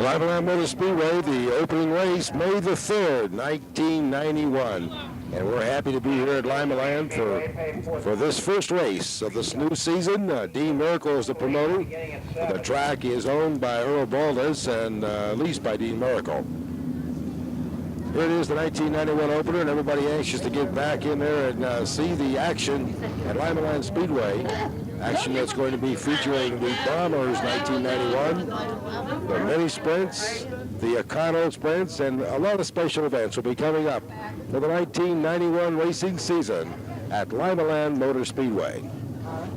Limaland Motor Speedway, the opening race, May the 3rd, 1991. And we're happy to be here at Limaland for this first race of this new season. Dean Miracle is the promoter. The track is owned by Earl Baldus and leased by Dean Miracle. Here it is, the 1991 opener, and everybody anxious to get back in there and see the action at Limaland Speedway. Action that's going to be featuring the Bombers 1991, the mini sprints, the Econo sprints, and a lot of special events will be coming up for the 1991 racing season at Limaland Motor Speedway.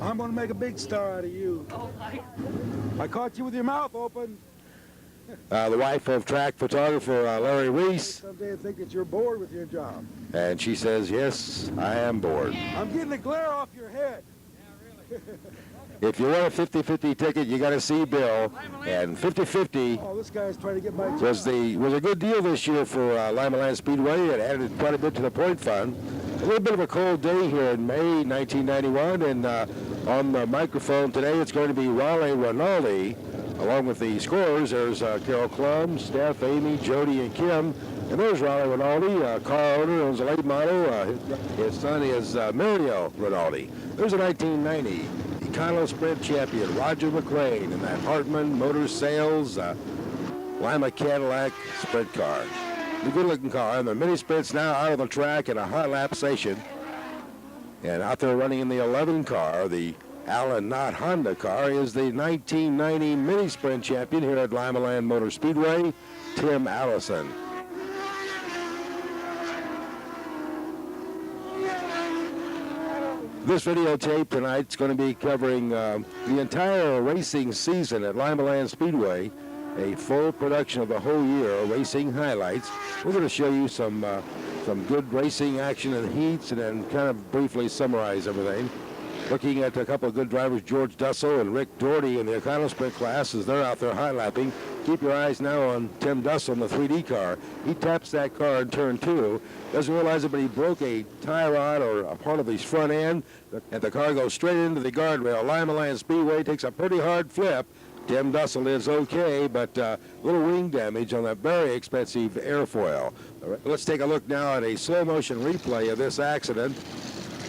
I'm going to make a big star out of you. I caught you with your mouth open. The wife of track photographer Larry Reese. Someday I think that you're bored with your job. And she says, yes, I am bored. I'm getting the glare off your head. If you want a 50-50 ticket, you got to see Bill. And 50-50 oh, this guy's trying to get my was a good deal this year for Limaland Speedway. It added quite a bit to the point fund. A little bit of a cold day here in May 1991, and on the microphone today it's going to be Raleigh Rinaldi. Along with the scorers, there's Carol Clum, Steph, Amy, Jody, and Kim. And there's Raleigh Rinaldi, car owner, owns a late model. His son is Mario Rinaldi. There's a 1990 Econo Sprint champion, Roger McLean, in that Hartman Motor Sales Lima Cadillac sprint car. The good-looking car, and the mini sprints now out of the track in a hot lap station. And out there running in the 11 car, the Allen Knott Honda car, is the 1990 mini sprint champion here at Limaland Motor Speedway, Tim Allison. This videotape tonight's going to be covering the entire racing season at Limaland Speedway, a full production of the whole year, racing highlights. We're going to show you some good racing action in the heats and then kind of briefly summarize everything. Looking at a couple of good drivers, George Dussel and Rick Doherty in the Econo Sprint class as they're out there high-lapping. Keep your eyes now on Tim Dussel in the 3D car. He taps that car in turn 2. Doesn't realize it, but he broke a tie rod or a part of his front end, and the car goes straight into the guardrail. Limaland Speedway takes a pretty hard flip. Tim Dussel is okay, but little wing damage on that very expensive airfoil. Let's take a look now at a slow-motion replay of this accident.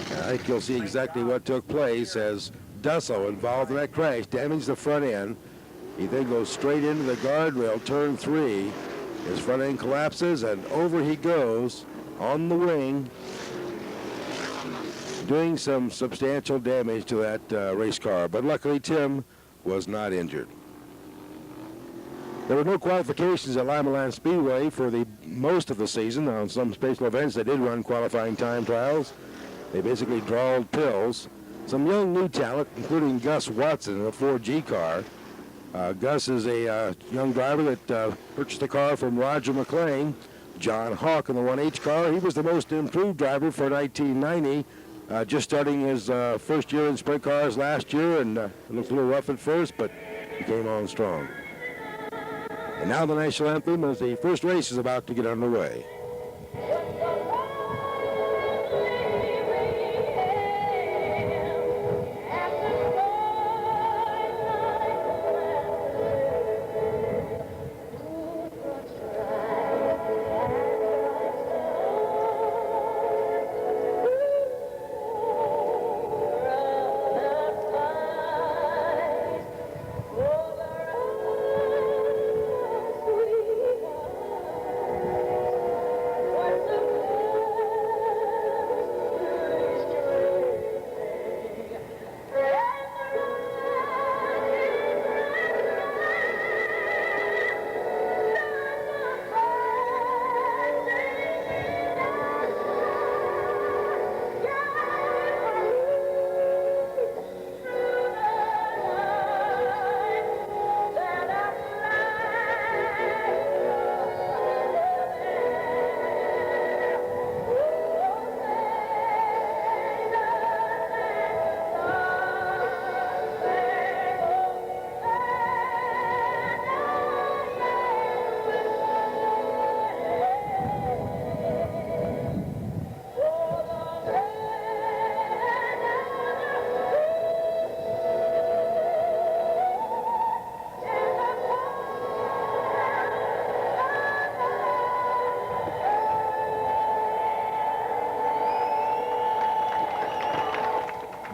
I think you'll see exactly what took place as Dussel, involved in that crash, damaged the front end. He then goes straight into the guardrail, turn 3. His front end collapses, and over he goes on the wing, doing some substantial damage to that race car. But luckily, Tim was not injured. There were no qualifications at Limaland Speedway for the most of the season. On some special events, they did run qualifying time trials. They basically drawled pills. Some young new talent, including Gus Watson in a 4G car. Gus is a young driver that purchased a car from Roger McLean. John Hawk in the 1H car. He was the most improved driver for 1990. Just starting his first year in sprint cars last year, and it looked a little rough at first, but he came on strong. And now the national anthem as the first race is about to get underway.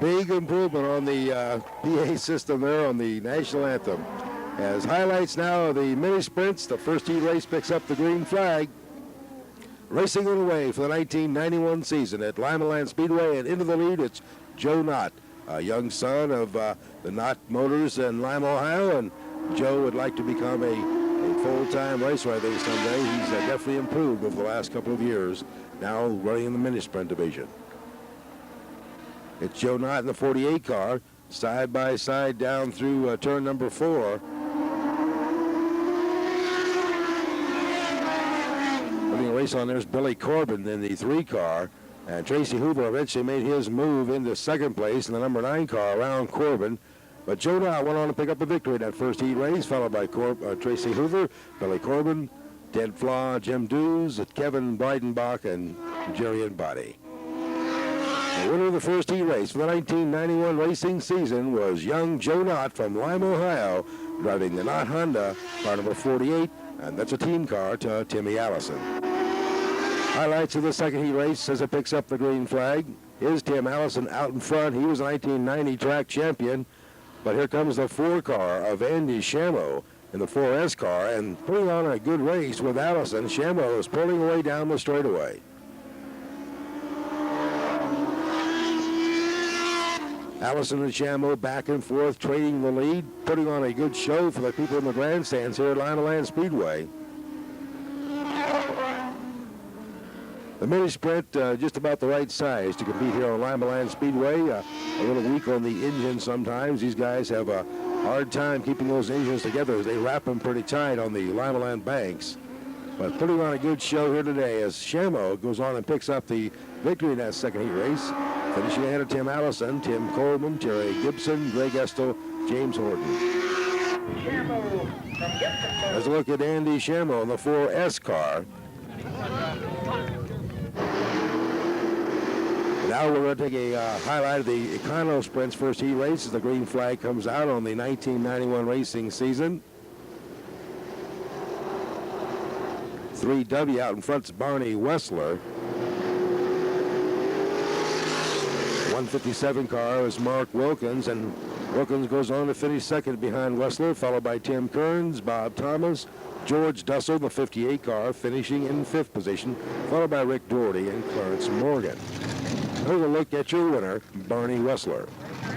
Big improvement on the PA system there on the national anthem. As highlights now of the mini sprints, the first heat race picks up the green flag. Racing it away for the 1991 season at Limaland Speedway, and into the lead it's Joe Knott, a young son of the Knott Motors in Lima, Ohio, and Joe would like to become a full-time racer, I think, someday. He's definitely improved over the last couple of years, now running in the mini sprint division. It's Joe Knott in the 48 car, side by side down through turn number 4. Running a race on there's Billy Corbin in the 3 car, and Tracy Hoover eventually made his move into second place in the number 9 car around Corbin. But Joe Knott went on to pick up the victory in that first heat race, followed by Tracy Hoover, Billy Corbin, Ted Flaw, Jim Dews, Kevin Breidenbach, and Jerry Embody. The winner of the first heat race for the 1991 racing season was young Joe Knott from Lima, Ohio, driving the Knott Honda, car number 48, and that's a team car to Timmy Allison. Highlights of the second heat race as it picks up the green flag is Tim Allison out in front. He was a 1990 track champion, but here comes the 4 car of Andy Shamo in the 4S car, and putting on a good race with Allison. Shamo is pulling away down the straightaway. Allison and Shamo back and forth, trading the lead, putting on a good show for the people in the grandstands here at Limaland Speedway. The mini sprint just about the right size to compete here on Limaland Speedway. A little weak on the engine sometimes. These guys have a hard time keeping those engines together as they wrap them pretty tight on the Limaland banks. But putting on a good show here today as Shamo goes on and picks up the victory in that second heat race. Finishing ahead of Tim Allison, Tim Coleman, Terry Gibson, Greg Estel, James Horton. Let's look at Andy Shamo in the 4S car. Now we're going to take a highlight of the Econo Sprints first heat race as the green flag comes out on the 1991 racing season. 3W out in front's Barney Wessler. 157 car is Mark Wilkins, and Wilkins goes on to finish second behind Wessler, followed by Tim Kearns, Bob Thomas, George Dussel, the 58 car, finishing in 5th position, followed by Rick Doherty and Clarence Morgan. Here's a look at your winner, Barney Wessler.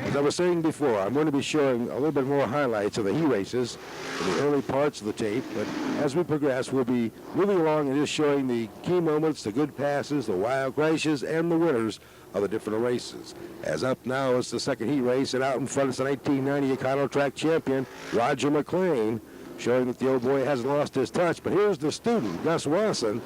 As I was saying before, I'm going to be showing a little bit more highlights of the heat races in the early parts of the tape, but as we progress, we'll be moving along and just showing the key moments, the good passes, the wild crashes, and the winners of the different races. As up now is the second heat race, and out in front is the 1990 Econo Track champion, Roger McLean, showing that the old boy hasn't lost his touch. But here's the student, Gus Wasson.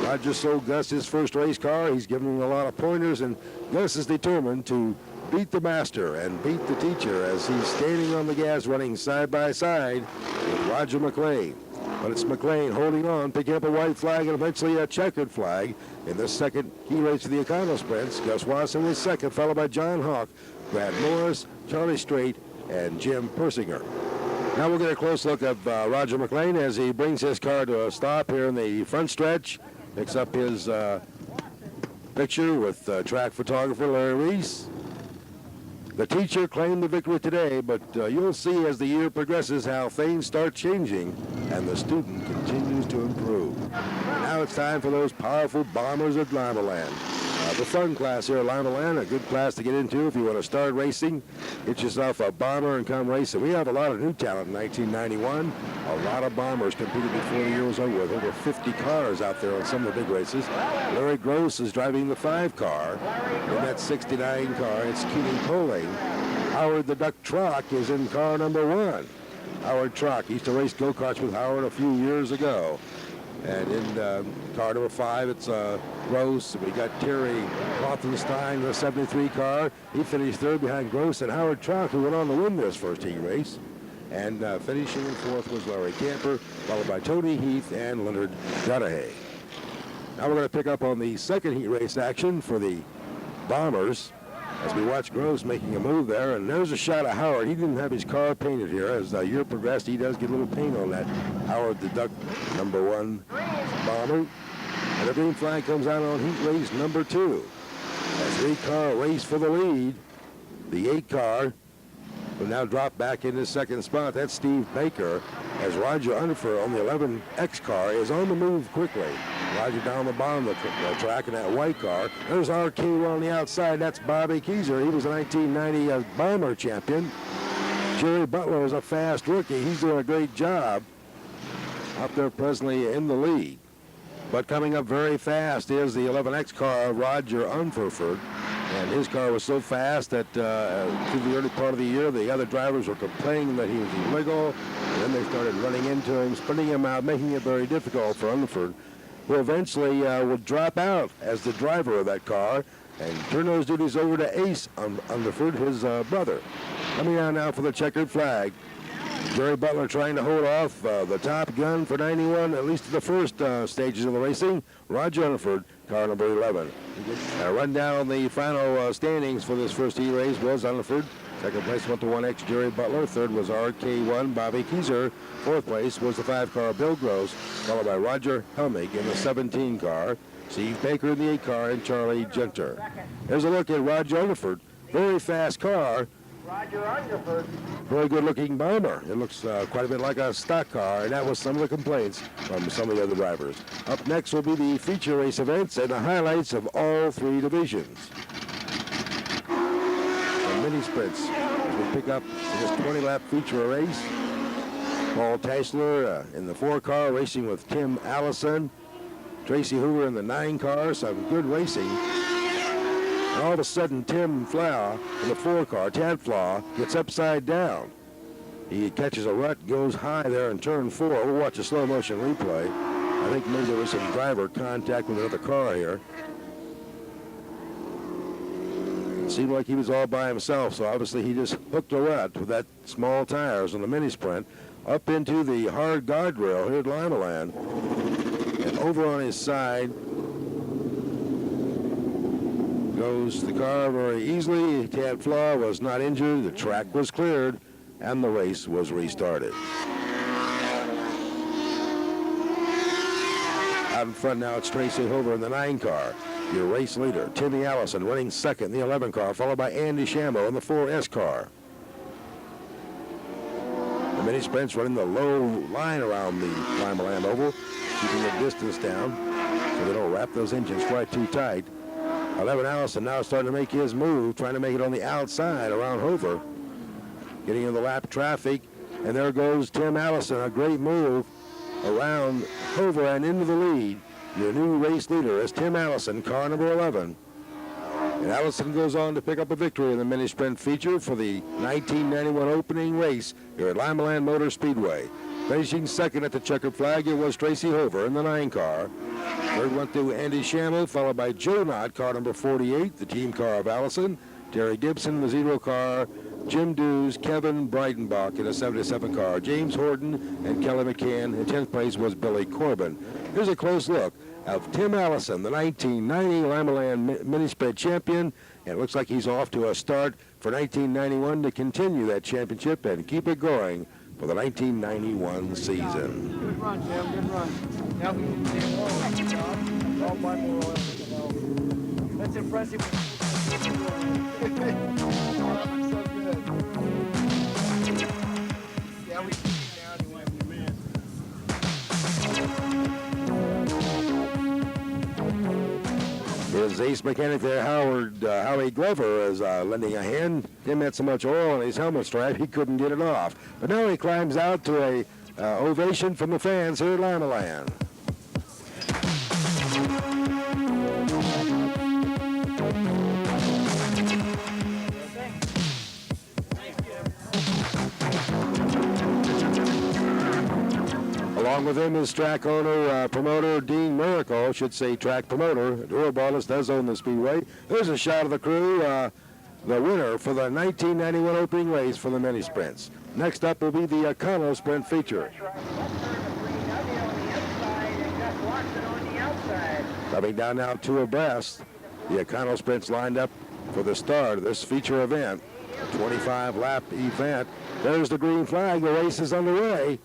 Roger sold Gus his first race car. He's given him a lot of pointers, and Gus is determined to beat the master and beat the teacher as he's standing on the gas running side by side with Roger McLean. But it's McLean holding on, picking up a white flag and eventually a checkered flag in the second heat race of the Econo Sprints. Gus Wasson was second, followed by John Hawk, Brad Morris, Charlie Strait, and Jim Persinger. Now we'll get a close look at Roger McLean as he brings his car to a stop here in the front stretch. Picks up his picture with track photographer Larry Reese. The teacher claimed the victory today, but you'll see as the year progresses how things start changing and the student continues to improve. Now it's time for those powerful bombers at Limaland. The fun class here at Limaland, a good class to get into if you want to start racing. Get yourself a bomber and come racing. We have a lot of new talent in 1991. A lot of bombers competed before the year was over with. Over 50 cars out there on some of the big races. Larry Gross is driving the 5 car. In that 69 car, it's Keating Poling. Howard the Duck Trock is in car number 1. Howard Trock used to race go-karts with Howard a few years ago. And in car number 5, it's Gross. We got Terry Rothenstein, the 73 car. He finished 3rd behind Gross and Howard Trout, who went on to win this first heat race. And finishing in 4th was Larry Camper, followed by Tony Heath and Leonard Dudahay. Now we're going to pick up on the second heat race action for the Bombers as we watch Gross making a move there. And there's a shot of Howard. He didn't have his car painted here. As the year progressed, he does get a little paint on that Howard the Duck number 1 Bomber. And the green flag comes out on heat race number 2. As 3 car race for the lead. The 8 car will now drop back into second spot. That's Steve Baker, as Roger Underfer on the 11X car is on the move quickly. Roger down the bottom of the track in that white car. There's RK on the outside. That's Bobby Keyser. He was a 1990 Bomber champion. Jerry Butler is a fast rookie. He's doing a great job up there presently in the lead. But coming up very fast is the 11X car of Roger Unferford. And his car was so fast that through the early part of the year, the other drivers were complaining that he was illegal. And then they started running into him, spinning him out, making it very difficult for Underford, who eventually would drop out as the driver of that car and turn those duties over to Ace Underford, his brother. Coming on now for the checkered flag. Jerry Butler trying to hold off the top gun for 91, at least the first stages of the racing. Roger Underford, car number 11. Run down the final standings for this first heat race was Underford. Second place went to 1X Jerry Butler. Third was RK1 Bobby Keyser. Fourth place was the 5 car Bill Gross, followed by Roger Helmig in the 17 car, Steve Baker in the 8 car, and Charlie Genter. There's a look at Roger Underford. Very fast car. Roger Underford. Very good-looking Bomber. It looks quite a bit like a stock car, and that was some of the complaints from some of the other drivers. Up next will be the feature race events and the highlights of all 3 divisions. The mini sprints as we pick up this 20-lap feature race. Paul Teisler in the 4 car racing with Tim Allison. Tracy Hoover in the 9 car. Some good racing. And all of a sudden, Tim Flower in the 4 car, Tad Flaw, gets upside down. He catches a rut, goes high there in turn 4. We'll watch a slow motion replay. I think maybe there was some driver contact with another car here. It seemed like he was all by himself, so obviously he just hooked a rut with that small tires on the mini sprint up into the hard guardrail here at Limaland. And over on his side goes the car very easily. Tad Flaw was not injured. The track was cleared, and the race was restarted. Out in front now, it's Tracy Hoover in the 9 car. Your race leader, Timmy Allison, running second in the 11 car, followed by Andy Shambo in the 4S car. The mini sprints running the low line around the Limaland Oval, keeping the distance down so they don't wrap those engines quite too tight. 11 Allison now starting to make his move, trying to make it on the outside around Hoover. Getting in the lap traffic, and there goes Tim Allison, a great move around Hoover and into the lead. Your new race leader is Tim Allison, car number 11. And Allison goes on to pick up a victory in the mini sprint feature for the 1991 opening race here at Limaland Motor Speedway. Finishing second at the checkered flag, it was Tracy Hoover in the 9 car. Third went to Andy Shamel, followed by Joe Knott, car number 48, the team car of Allison. Terry Gibson, the 0 car. Jim Dews, Kevin Breitenbach in a 77 car. James Horton and Kelly McCann. In 10th place was Billy Corbin. Here's a close look of Tim Allison, the 1990 Limaland Mini Sprint champion. And it looks like he's off to a start for 1991 to continue that championship and keep it going for the 1991 season. Good run, Jim. Good run. Now we can stay low. All by more oil. That's impressive. So good. Yeah, we can get down to win. His ace mechanic there, Howie Glover, is lending a hand. Tim had so much oil on his helmet strap, he couldn't get it off. But now he climbs out to a ovation from the fans here at Limaland. Along with him is track owner, promoter Dean Miracle, should say track promoter. Dura Barnes does own the speedway. There's a shot of the crew, the winner for the 1991 opening race for the mini sprints. Next up will be the Econo Sprint feature. Coming down now 2 abreast, the Econo Sprints lined up for the start of this feature event, a 25-lap event. There's the green flag. The race is underway.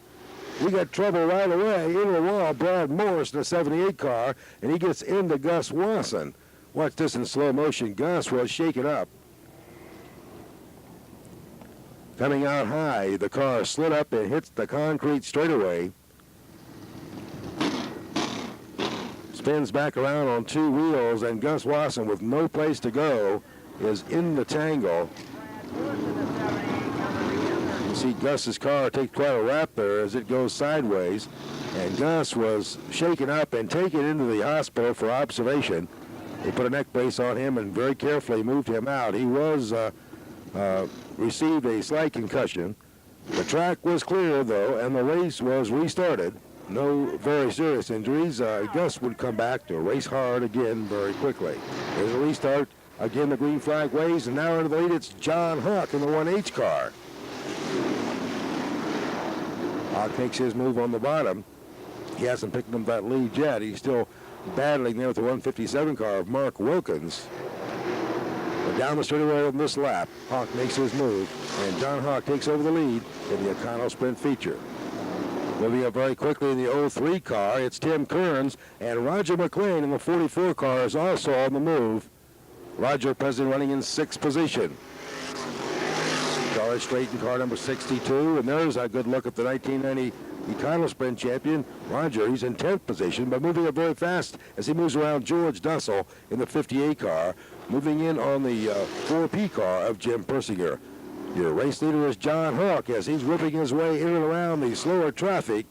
We got trouble right away. Into the wall, Brad Morris in the 78 car, and he gets into Gus Wasson. Watch this in slow motion. Gus was shaken up. Coming out high, the car slid up and hits the concrete straightaway. Spins back around on two wheels, and Gus Wasson, with no place to go, is in the tangle. You see Gus's car take quite a wrap there as it goes sideways, and Gus was shaken up and taken into the hospital for observation. They put a neck brace on him and very carefully moved him out. He was received a slight concussion. The track was clear, though, and the race was restarted. No very serious injuries. Gus would come back to race hard again very quickly. There's a restart. Again, the green flag waves, and now into the lead, it's John Hawk in the 1H car. Hawk makes his move on the bottom. He hasn't picked up that lead yet. He's still battling there with the 157 car of Mark Wilkins. But down the straightaway on this lap, Hawk makes his move, and John Hawk takes over the lead in the Econo Sprint feature. Moving up very quickly in the 03 car, it's Tim Kearns, and Roger McLean in the 44 car is also on the move. Roger present running in 6th position. Charlie Straight in car number 62, and there's a good look at the 1990 Econo Sprint champion, Roger. He's in 10th position, but moving up very fast as he moves around George Dussel in the 58 car, moving in on the 4P car of Jim Persinger. Your race leader is John Hawk as he's whipping his way in and around the slower traffic.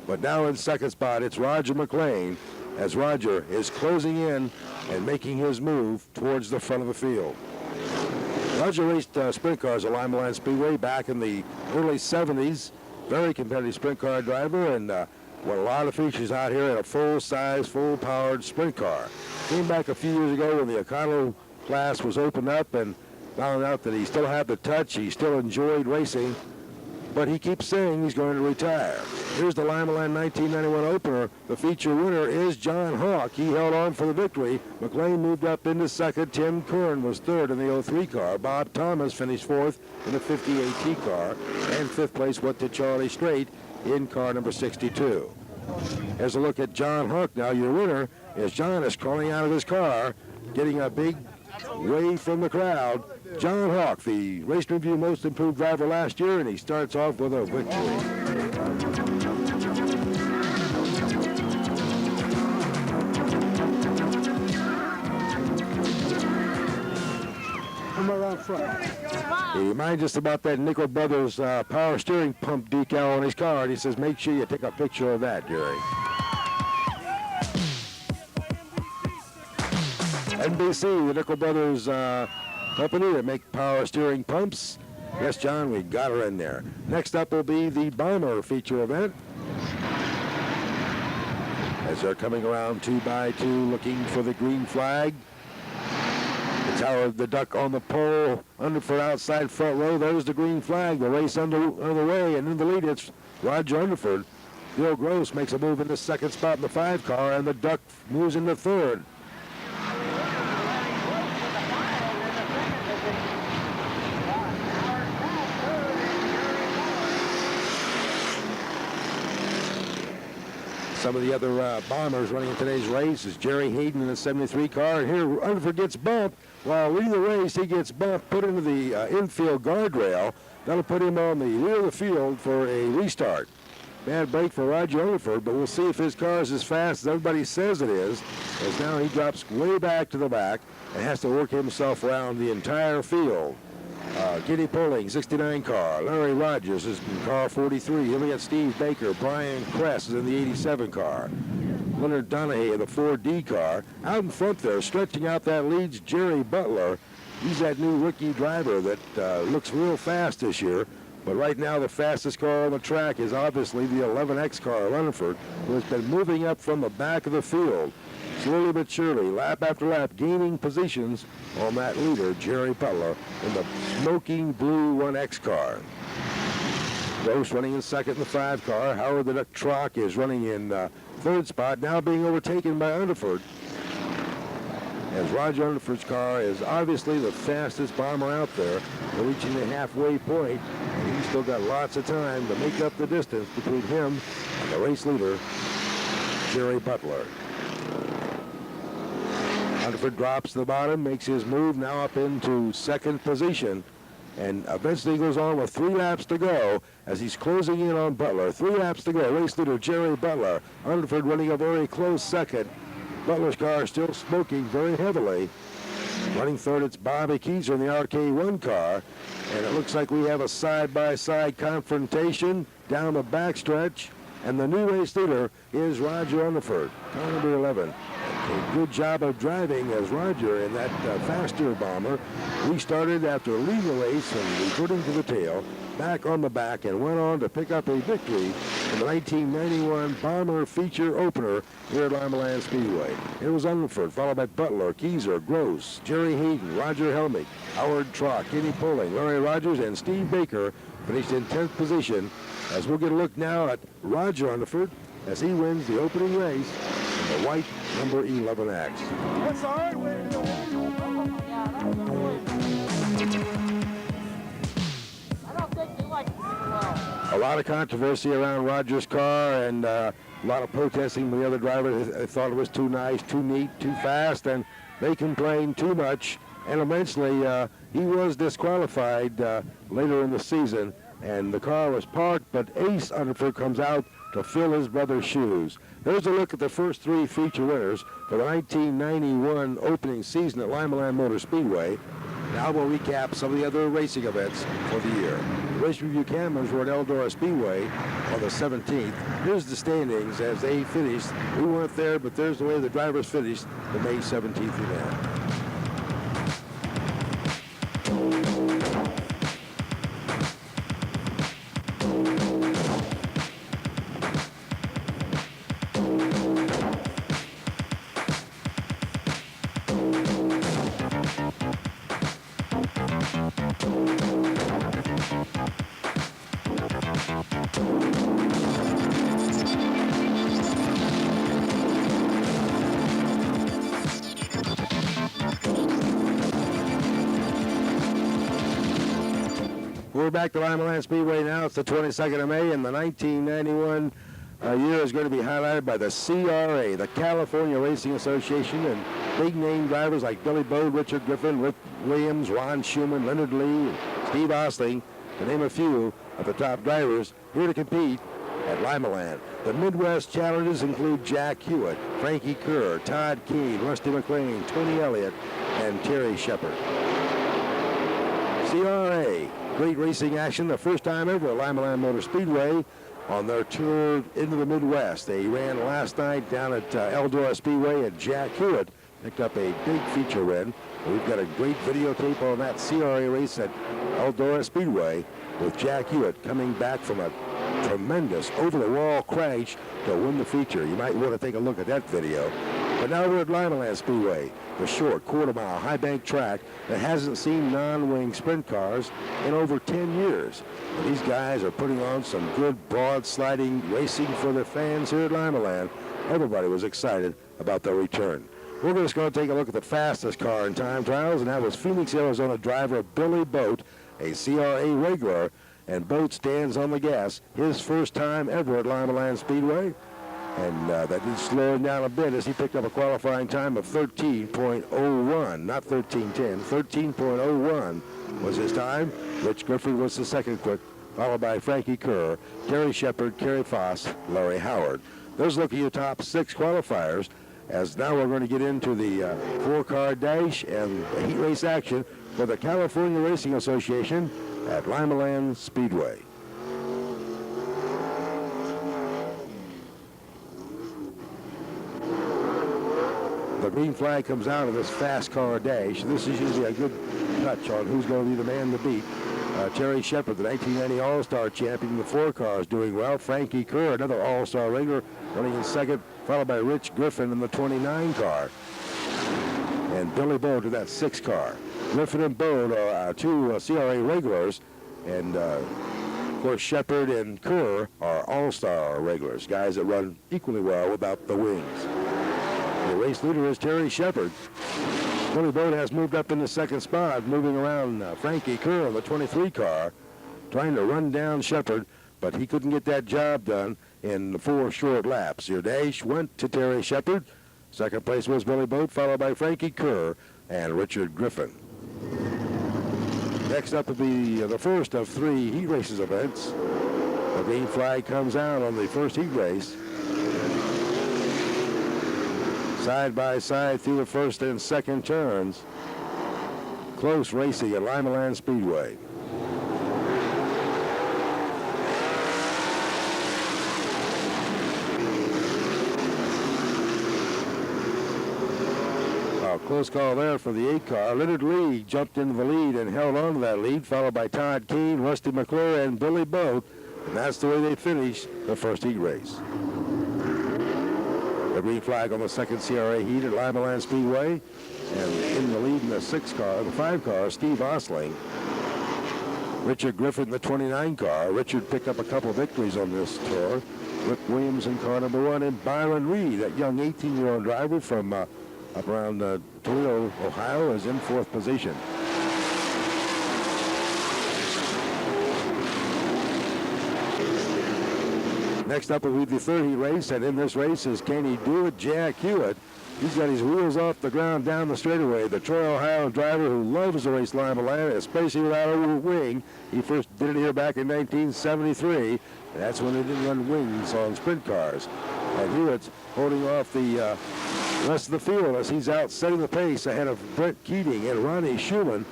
But now in second spot, it's Roger McLean as Roger is closing in and making his move towards the front of the field. Roger raced sprint cars at Limaland Speedway back in the early 70s. Very competitive sprint car driver, and won a lot of features out here in a full-size, full-powered sprint car. Came back a few years ago when the Econo class was opened up and found out that he still had the touch. He still enjoyed racing, but he keeps saying he's going to retire. Here's the Limaland 1991 opener. The feature winner is John Hawk. He held on for the victory. McLean moved up into second. Tim Kern was third in the 03 car. Bob Thomas finished fourth in the 58T car. And fifth place went to Charlie Straight in car number 62. Here's a look at John Hawk now. Your winner is John is crawling out of his car, getting a big wave from the crowd. John Hawk, the Race Review Most Improved Driver last year, and he starts off with a victory. Come around front. He reminds us about that Nickel Brothers power steering pump decal on his car, and he says, make sure you take a picture of that, Jerry. NBC, the Nickel Brothers company that make power steering pumps. Yes, John, we got her in there. Next up will be the Bomber feature event. As they're coming around 2x2 looking for the green flag. The Tower of the Duck on the pole, Underfoot outside front row. There's the green flag. The race underway, and in the lead it's Roger Underfoot. Bill Gross makes a move in the second spot in the 5 car, and the Duck moves into third. Some of the other bombers running in today's race is Jerry Hayden in the 73 car. And here Underfoot gets bumped. While leading the race, he gets bumped, put into the infield guardrail. That'll put him on the rear of the field for a restart. Bad break for Roger Underfoot, but we'll see if his car is as fast as everybody says it is, as now he drops way back to the back and has to work himself around the entire field. Giddy Poling, 69 car. Larry Rogers is in car 43. Then we got Steve Baker. Brian Kress is in the 87 car. Leonard Donahue in the 4D car. Out in front there, stretching out that lead's Jerry Butler. He's that new rookie driver that looks real fast this year. But right now, the fastest car on the track is obviously the 11X car of Rutherford, who has been moving up from the back of the field. Slowly but surely, lap after lap, gaining positions on that leader, Jerry Butler, in the smoking blue 1X car. Gross running in second in the 5 car. Howard the Duck Trock is running in third spot, now being overtaken by Underfoot. As Roger Underfoot's car is obviously the fastest bomber out there. They're reaching the halfway point, and he's still got lots of time to make up the distance between him and the race leader, Jerry Butler. Underfoot drops to the bottom, makes his move now up into second position. and eventually goes on with 3 laps to go as he's closing in on Butler. 3 laps to go. Race leader Jerry Butler. Underford running a very close second. Butler's car still smoking very heavily. Running third, it's Bobby Keyser in the RK1 car. And it looks like we have a side-by-side confrontation down the backstretch. And the new race leader is Roger Underford, car number 11. A good job of driving as Roger in that faster bomber. We started after leading the race and reverting to the tail, back on the back, and went on to pick up a victory in the 1991 Bomber feature opener here at Limaland Speedway. It was Underford, followed by Butler, Keyser, Gross, Jerry Hayden, Roger Helmick, Howard Trock, Kenny Poling, Larry Rogers, and Steve Baker finished in 10th position. As we'll get a look now at Roger Underford as he wins the opening race in the white number 11 Axe. That's the hard way to do it. I don't think they like it well. A lot of controversy around Roger's car and a lot of protesting from the other drivers. They thought it was too nice, too neat, too fast, and they complained too much. And eventually he was disqualified later in the season, and the car was parked, but Ace Underford comes out to fill his brother's shoes. There's a look at the first 3 feature winners for the 1991 opening season at Limaland Motor Speedway. Now we'll recap some of the other racing events for the year. The race review cameras were at Eldora Speedway on the 17th. Here's the standings as they finished. We weren't there, but there's the way the drivers finished the May 17th event. We're back to Limaland Speedway now. It's the 22nd of May, and the 1991 year is going to be highlighted by the CRA, the California Racing Association, and big-name drivers like Billy Bode, Richard Griffin, Rick Williams, Ron Schumann, Leonard Lee, Steve Osling, to name a few of the top drivers here to compete at Limaland. The Midwest challenges include Jack Hewitt, Frankie Kerr, Todd Keene, Rusty McLean, Tony Elliott, and Terry Shepard. CRA, great racing action, the first time ever at Limaland Motor Speedway on their tour into the Midwest. They ran last night down at Eldora Speedway, and Jack Hewitt picked up a big feature win. We've got a great videotape on that CRA race at Eldora Speedway with Jack Hewitt coming back from a tremendous over-the-wall crash to win the feature. You might want to take a look at that video. But now we're at Limaland Speedway, the short quarter-mile high-bank track that hasn't seen non-wing sprint cars in over 10 years. And these guys are putting on some good broad sliding racing for their fans here at Limaland. Everybody was excited about their return. We're just going to take a look at the fastest car in time trials, and that was Phoenix, Arizona driver Billy Bode, a CRA regular, and Bode stands on the gas, his first time ever at Limaland Speedway. And that did slow him down a bit as he picked up a qualifying time of 13.01, not 13.10, 13.01 was his time. Rich Griffin was the second quick, followed by Frankie Kerr, Terry Shepard, Kerry Foss, Larry Howard. Those look at your top 6 qualifiers, as now we're going to get into the 4-car dash and the heat race action for the California Racing Association at Limaland Speedway. The green flag comes out of this fast car dash. This is usually a good touch on who's going to be the man to beat. Terry Shepard, the 1990 All-Star champion in the 4 cars, doing well. Frankie Kerr, another All-Star regular, running in second, followed by Rich Griffin in the 29 car. And Billy Bode to that 6 car. Griffin and Bode are 2 CRA regulars, and of course Shepard and Kerr are All-Star regulars, guys that run equally well without the wings. The race leader is Terry Shepard. Billy Bode has moved up in the 2nd spot, moving around Frankie Kerr in the 23 car, trying to run down Shepard, but he couldn't get that job done in the 4 short laps. Your dash went to Terry Shepard. Second place was Billy Bode, followed by Frankie Kerr and Richard Griffin. Next up will be the first of 3 heat races events. The green flag comes out on the first heat race. Side by side through the first and second turns. Close racing at Limaland Speedway. Close call there for the 8 car. Leonard Lee jumped into the lead and held on to that lead, followed by Todd Keene, Rusty McClure, and Billy Boat. And that's the way they finished the first heat race. The green flag on the second CRA heat at Limaland Speedway. And in the lead in the 5 car, Steve Osling. Richard Griffin, the 29 car. Richard picked up a couple victories on this tour. Rick Williams in car number 1, and Byron Reed, that young 18-year-old driver from up around Toledo, Ohio, is in 4th position. Next up will be the 3rd heat race, and in this race is Can He Do It? Jack Hewitt. He's got his wheels off the ground down the straightaway. The Troy, Ohio driver who loves to race Limaland, especially without a wing. He first did it here back in 1973. And that's when they didn't run wings on sprint cars. And Hewitt's holding off the rest of the field as he's out setting the pace ahead of Brent Keating and Ronnie Schumann.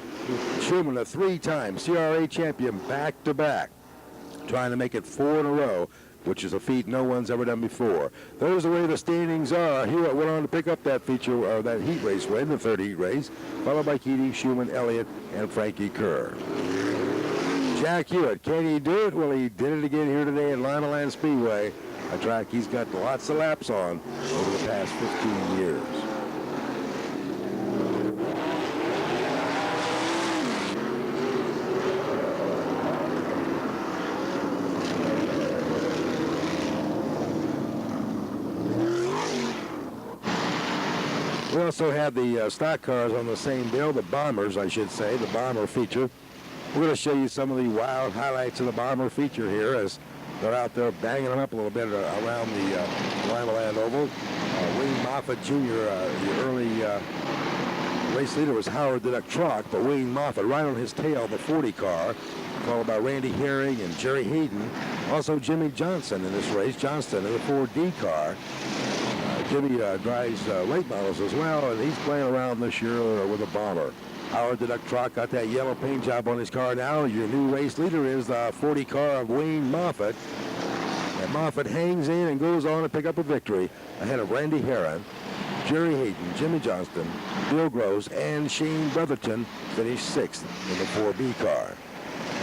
Schumann, a 3-time CRA champion back-to-back, trying to make it 4 in a row, which is a feat no one's ever done before. Those are the way the standings are. Hewitt went on to pick up that feature, or that heat race win, the 3rd heat race, followed by Keating, Schumann, Elliott, and Frankie Kerr. Jack Hewitt, can he do it? Well, he did it again here today at Limaland Speedway, a track he's got lots of laps on over the past 15 years. We also have the stock cars on the same bill, the Bombers, I should say, the Bomber feature. We're going to show you some of the wild highlights of the Bomber feature here as they're out there banging them up a little bit around the Limaland Oval. Wayne Moffitt Jr., the early race leader was Howard the Duck Truck, but Wayne Moffitt right on his tail, the 40 car, followed by Randy Herring and Jerry Hayden. Also Jimmy Johnson in this race, Johnston in the 4D car. Jimmy drives late models as well, and he's playing around this year with a Bomber. Howard the Duck Truck got that yellow paint job on his car now. Your new race leader is the 40 car of Wayne Moffitt. And Moffitt hangs in and goes on to pick up a victory ahead of Randy Herron, Jerry Hayden, Jimmy Johnston, Bill Gross, and Shane Brotherton finished 6th in the 4B car.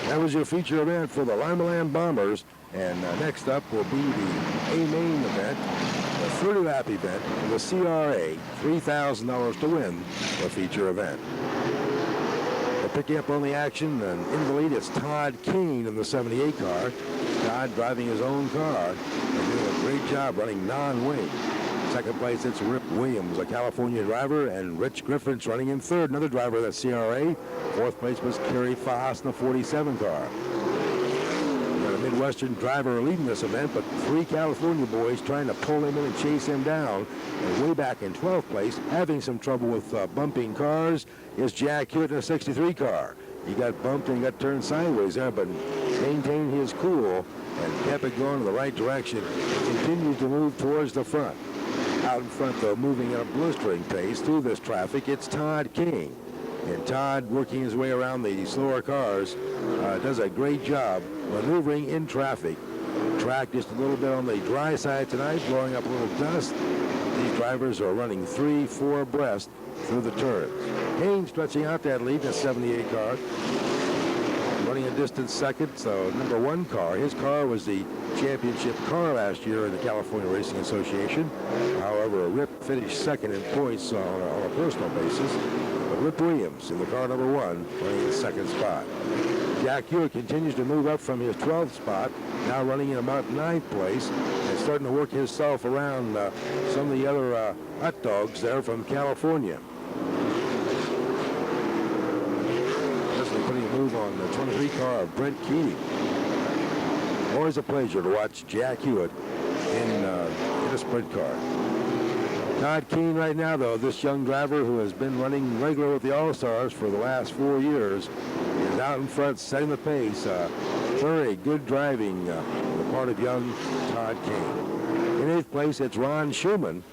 That was your feature event for the Limaland Bombers. And next up will be the A-Main event, the 30-lap event, and the CRA, $3,000 to win the feature event. Picking up on the action, and in the lead, it's Todd Keene in the 78 car. Todd driving his own car and doing a great job running non-wing. Second place, it's Rip Williams, a California driver, and Rich Griffin's running in 3rd, another driver of that CRA. 4th place was Kerry Foss in the 47 car. We got a Midwestern driver leading this event, but 3 California boys trying to pull him in and chase him down. And way back in 12th place, having some trouble with bumping cars, is Jack Hewitt in a 63 car. He got bumped and got turned sideways there, but maintained his cool and kept it going in the right direction and continues to move towards the front. Out in front, though, moving at a blistering pace through this traffic, it's Todd King. And Todd, working his way around the slower cars, does a great job maneuvering in traffic. Track just a little bit on the dry side tonight, blowing up a little dust. These drivers are running 3-4 abreast through the turns. Haynes stretching out that lead in the 78 car, running a distant second. So number 1 car, his car was the championship car last year in the California Racing Association. However, Rip finished 2nd in points on a personal basis. But Rip Williams in the car number 1 running in 2nd spot. Jack Hewitt continues to move up from his 12th spot, now running in about 9th place and starting to work himself around some of the other hot dogs there from California. Definitely putting a move on the 23 car of Brent Keating. Always a pleasure to watch Jack Hewitt in a sprint car. Todd Keene right now, though, this young driver who has been running regular with the All-Stars for the last 4 years, is out in front, setting the pace. Very good driving on the part of young Todd King. In 8th place, it's Ron Schumann.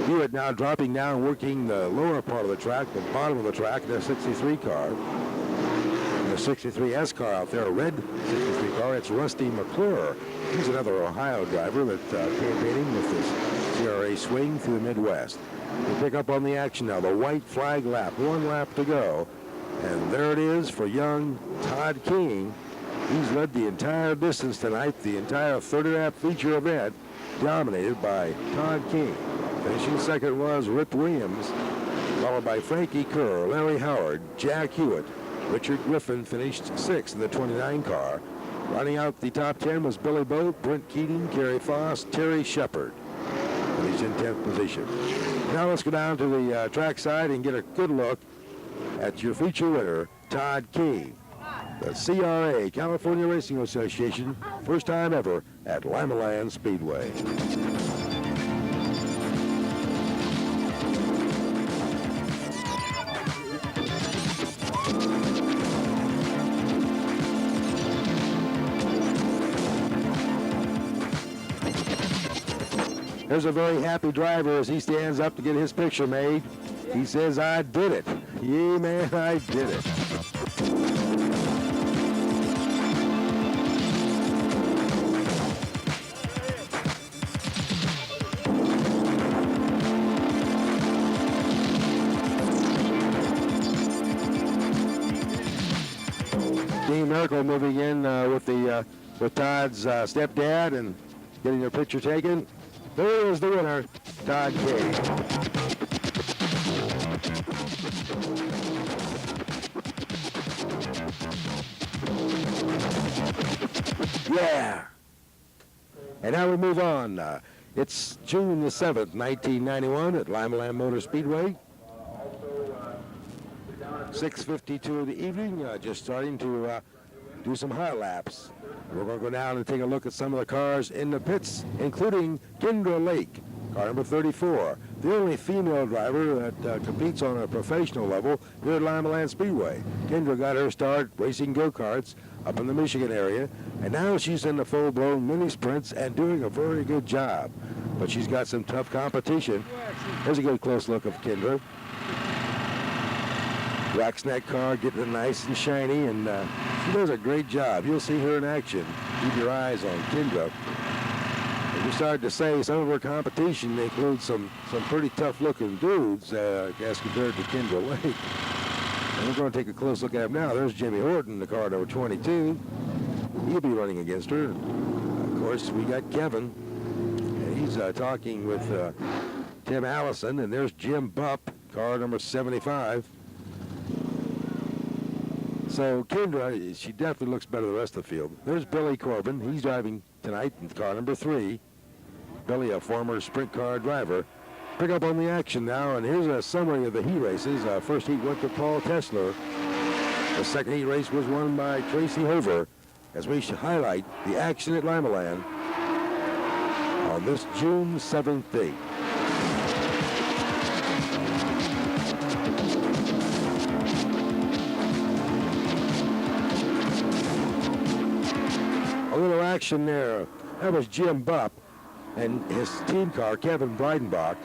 Hewitt now dropping down, working the lower part of the track, the bottom of the track, in their 63 car. And the 63S car out there, a red 63 car, it's Rusty McClure. He's another Ohio driver that's campaigning with this CRA swing through the Midwest. We pick up on the action now, the white flag lap, 1 lap to go. And there it is for young Todd King. He's led the entire distance tonight, the entire 30-lap feature event, dominated by Todd King. Finishing second was Rip Williams, followed by Frankie Kerr, Larry Howard, Jack Hewitt. Richard Griffin finished 6th in the 29 car. Running out the top 10 was Billy Boat, Brent Keating, Kerry Foss, Terry Shepard. Finished in 10th position. Now let's go down to the track side and get a good look at your feature winner, Todd King. The CRA, California Racing Association, first time ever at Limaland Speedway. There's a very happy driver as he stands up to get his picture made. He says, "I did it. Yeah, man, I did it." Dean Merkel moving in with Todd's stepdad and getting their picture taken. There is the winner, Todd King. Yeah. And now we move on. It's June the 7th, 1991 at Limaland Motor Speedway. 6:52 of the evening, just starting to do some hot laps. We're going to go down and take a look at some of the cars in the pits, including Kendra Lake, car number 34, the only female driver that competes on a professional level here at Limaland Speedway. Kendra got her start racing go-karts up in the Michigan area, and now she's in the full-blown mini sprints and doing a very good job. But she's got some tough competition. Here's a good close look of Kendra. Waxneck car getting it nice and shiny, and she does a great job. You'll see her in action. Keep your eyes on Kendra. And we started to say some of her competition includes some pretty tough-looking dudes as compared to Kendra Lake. And we're going to take a close look at him now. There's Jimmy Horton, the car number 22. He'll be running against her. Of course, we got Kevin, and he's talking with Tim Allison, and there's Jim Bupp, car number 75. So Kendra, she definitely looks better than the rest of the field. There's Billy Corbin. He's driving tonight in car number 3. Billy, a former sprint car driver. Pick up on the action now, and here's a summary of the heat races. First heat went to Paul Tesler. The second heat race was won by Tracy Hover, as we should highlight the action at Limaland on this June 7th date. A little action there. That was Jim Bupp and his team car, Kevin Breidenbach.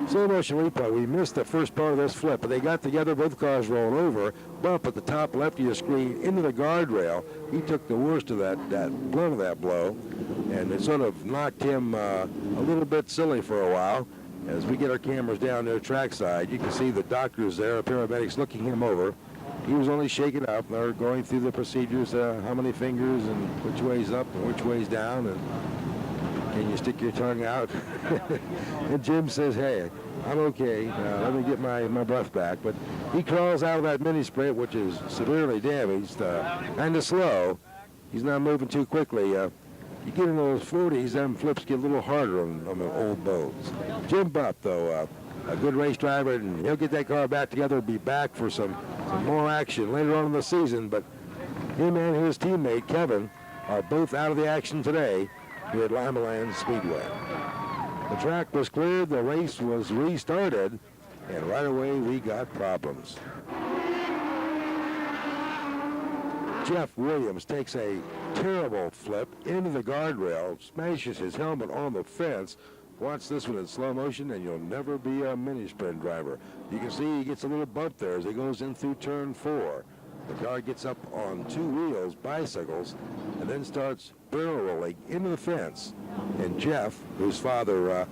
Slow motion replay. We missed the first part of this flip, but they got together, both cars rolled over. Bupp at the top left of your screen into the guardrail. He took the worst of that blunt of that blow, and it sort of knocked him a little bit silly for a while. As we get our cameras down there trackside, you can see the doctors there, paramedics looking him over. He was only shaken up. They're going through the procedures, how many fingers and which way's up and which way's down, and can you stick your tongue out? And Jim says, "Hey, I'm okay. Let me get my breath back." But he crawls out of that mini sprint, which is severely damaged, kind of slow. He's not moving too quickly. You get in those 40s, them flips get a little harder on the old boats. Jim Bupp, though, a good race driver, and he'll get that car back together and be back for some more action later on in the season. But him and his teammate, Kevin, are both out of the action today here at Limaland Speedway. The track was cleared, the race was restarted, and right away we got problems. Jeff Williams takes a terrible flip into the guardrail, smashes his helmet on the fence. Watch this one in slow motion and you'll never be a mini sprint driver. You can see he gets a little bump there as he goes in through turn 4. The car gets up on 2 wheels, bicycles, and then starts barrel rolling into the fence. And Jeff, whose father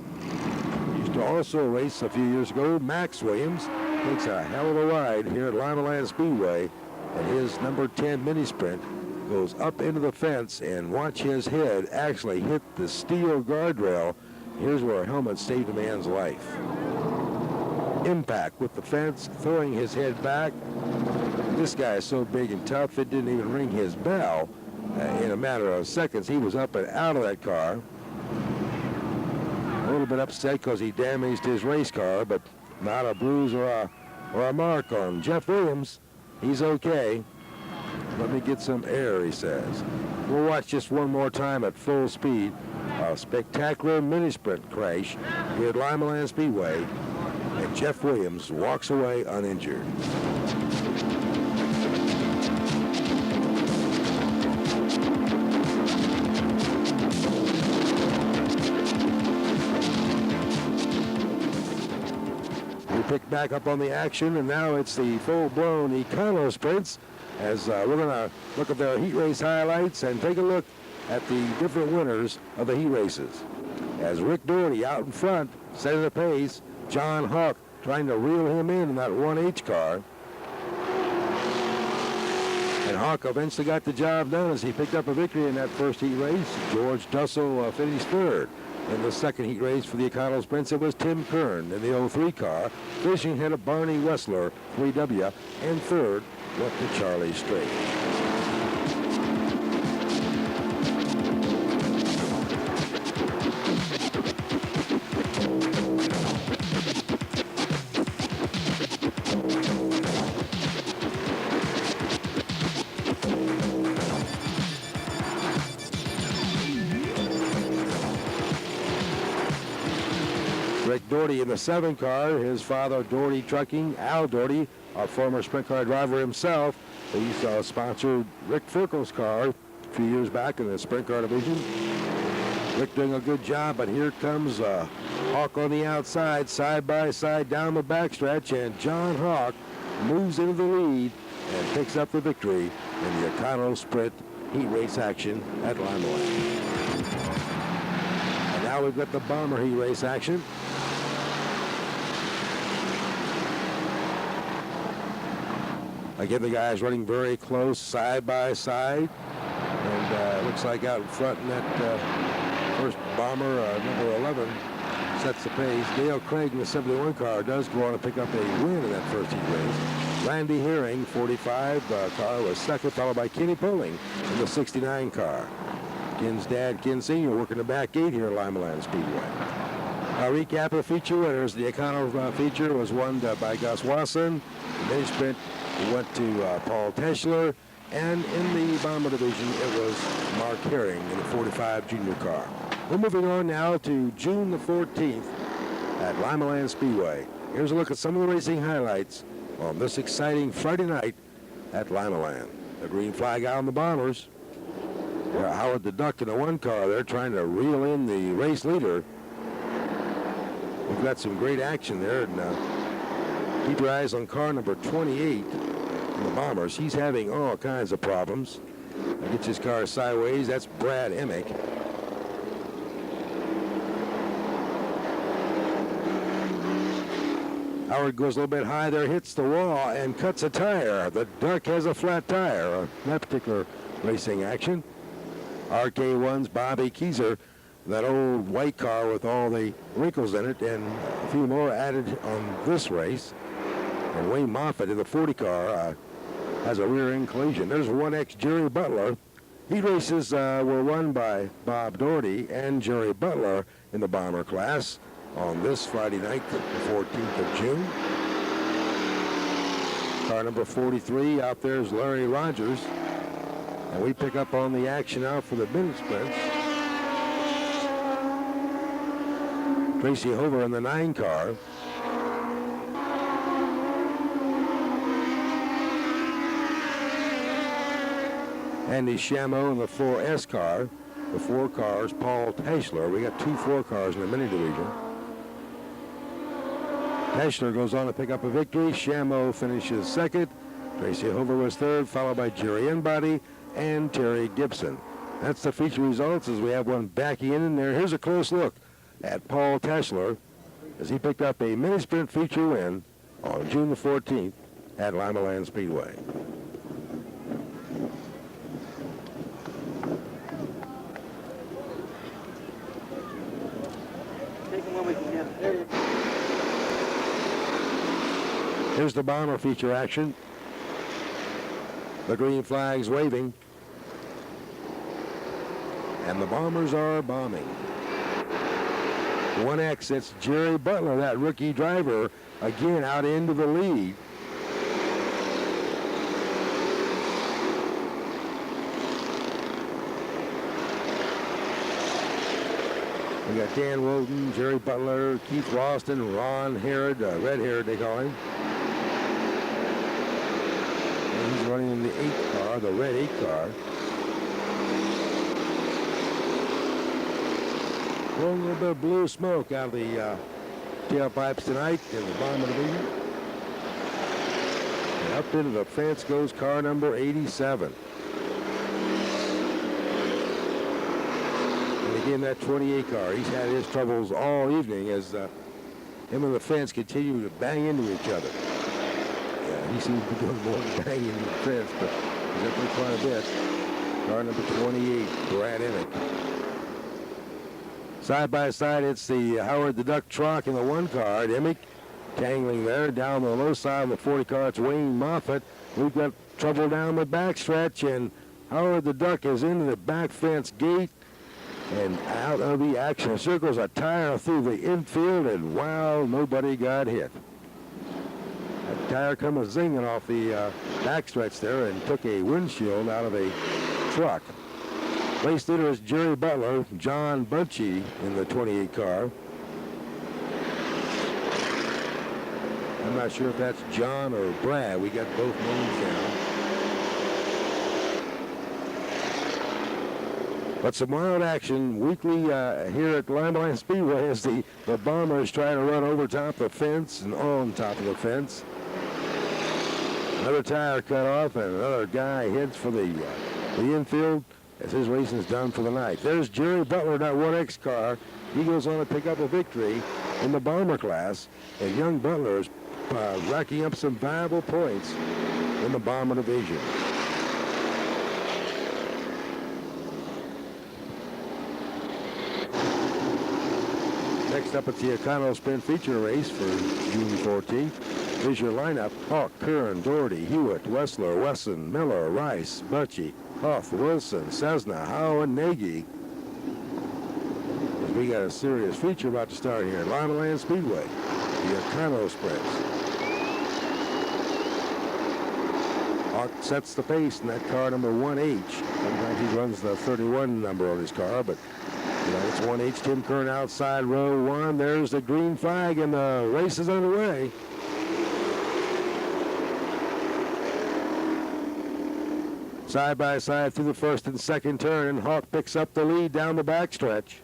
used to also race a few years ago, Max Williams, takes a hell of a ride here at Limaland Speedway, and his number 10 mini sprint goes up into the fence, and watch his head actually hit the steel guardrail. Here's where a helmet saved a man's life. Impact with the fence, throwing his head back. This guy is so big and tough, it didn't even ring his bell. In a matter of seconds, he was up and out of that car. A little bit upset because he damaged his race car, but not a bruise or a mark on Jeff Williams. He's okay. Let me get some air, he says. We'll watch just one more time at full speed. A spectacular mini sprint crash here at Limaland Speedway, and Jeff Williams walks away uninjured. Pick back up on the action, and now it's the full-blown Econo sprints as we're going to look at their heat race highlights and take a look at the different winners of the heat races. As Rick Doherty out in front, setting the pace, John Hawk trying to reel him in that 1H car. And Hawk eventually got the job done as he picked up a victory in that first heat race. George Dussel finished third. In the second heat race for the Econo Sprints, it was Tim Kern in the 03 car, finishing ahead of Barney Wessler, 3W, and third went to Charlie Strait. Rick Doherty in the 7 car, his father Doherty Trucking, Al Doherty, a former sprint car driver himself. He sponsored Rick Ferkel's car a few years back in the sprint car division. Rick doing a good job, but here comes Hawk on the outside, side by side down the backstretch, and John Hawk moves into the lead and picks up the victory in the Econo Sprint heat race action at Limaland. And now we've got the Bomber heat race action. Again, the guys running very close, side by side. And looks like out in front in that first Bomber, number 11, sets the pace. Dale Craig in the 71 car does go on to pick up a win in that first heat race. Randy Herring, 45 car, was second, followed by Kenny Poling in the 69 car. Ken's dad, Ken Sr., working the back gate here at Limaland Speedway. A recap of the feature winners. The Econo feature was won by Gus Wasson. The mini sprint went to Paul Teschler, and in the Bomber division, it was Mark Herring in the 45 junior car. We're moving on now to June the 14th at Limaland Speedway. Here's a look at some of the racing highlights on this exciting Friday night at Limaland. The green flag out on the Bombers. Howard the Duck in the 1 car there trying to reel in the race leader. We've got some great action there, and keep your eyes on car number 28 in the Bombers. He's having all kinds of problems. Gets his car sideways. That's Brad Emick. Howard goes a little bit high there, hits the wall, and cuts a tire. The Duck has a flat tire on that particular racing action. RK1's Bobby Keyser, that old white car with all the wrinkles in it, and a few more added on this race. And Wayne Moffitt in the 40 car has a rear end collision. There's 1X Jerry Butler. Heat races were won by Bob Doherty and Jerry Butler in the Bomber class on this Friday night, the 14th of June. Car number 43 out there is Larry Rogers. And we pick up on the action now for the mini sprints. Tracy Hover in the 9 car. Andy Shamo in the 4S car. The 4 cars, Paul Teschler. We got 2 4 cars in the mini division. Teschler goes on to pick up a victory. Shamo finishes second. Tracy Hoover was third, followed by Jerry Enbody and Terry Gibson. That's the feature results as we have one backing in there. Here's a close look at Paul Teschler as he picked up a mini sprint feature win on June the 14th at Limaland Speedway. Here's the bomber feature action. The green flag's waving. And the bombers are bombing. 1X, it's Jerry Butler, that rookie driver, again out into the lead. We got Dan Woden, Jerry Butler, Keith Ralston, Ron Herod, Red Herod they call him. And he's running in the 8 car, the red 8 car. Blowing a little bit of blue smoke out of the tailpipes tonight in the bomber division. And up into the fence goes car number 87. And again, that 28 car, he's had his troubles all evening as him and the fence continue to bang into each other. Yeah, he seems to be doing more than bang into the fence, but he's up there quite a bit. Car number 28, Brad Emick. Side by side, it's the Howard the Duck truck in the 1 car. Emick tangling there. Down the low side of the 40 car, it's Wayne Moffett. We've got trouble down the backstretch, and Howard the Duck is into the back fence gate and out of the action. Circles a tire through the infield, and wow, nobody got hit. That tire come zinging off the backstretch there and took a windshield out of a truck. Race leader is Jerry Butler, John Bunchy in the 28 car. I'm not sure if that's John or Brad. We got both names down. But some wild action weekly here at Limaland Speedway as the bombers try to run over top the fence and on top of the fence. Another tire cut off and another guy heads for the infield as his racing is done for the night. There's Jerry Butler, that 1X car. He goes on to pick up a victory in the bomber class. And young Butler is racking up some valuable points in the bomber division. Next up, it's the Econo Sprint feature race for June 14th. Here's your lineup: Hawk, Kern, Doherty, Hewitt, Wessler, Wesson, Miller, Rice, Butchie, Huff, Wilson, Cessna, Howe, and Nagy. We got a serious feature about to start here at Limaland Speedway, the Econo Sprints. Hawk sets the pace in that car number 1H. Sometimes he runs the 31 number on his car, but you know, it's 1H. Tim Kern outside row 1. There's the green flag, and the race is underway. Side by side through the first and second turn, and Hawk picks up the lead down the backstretch.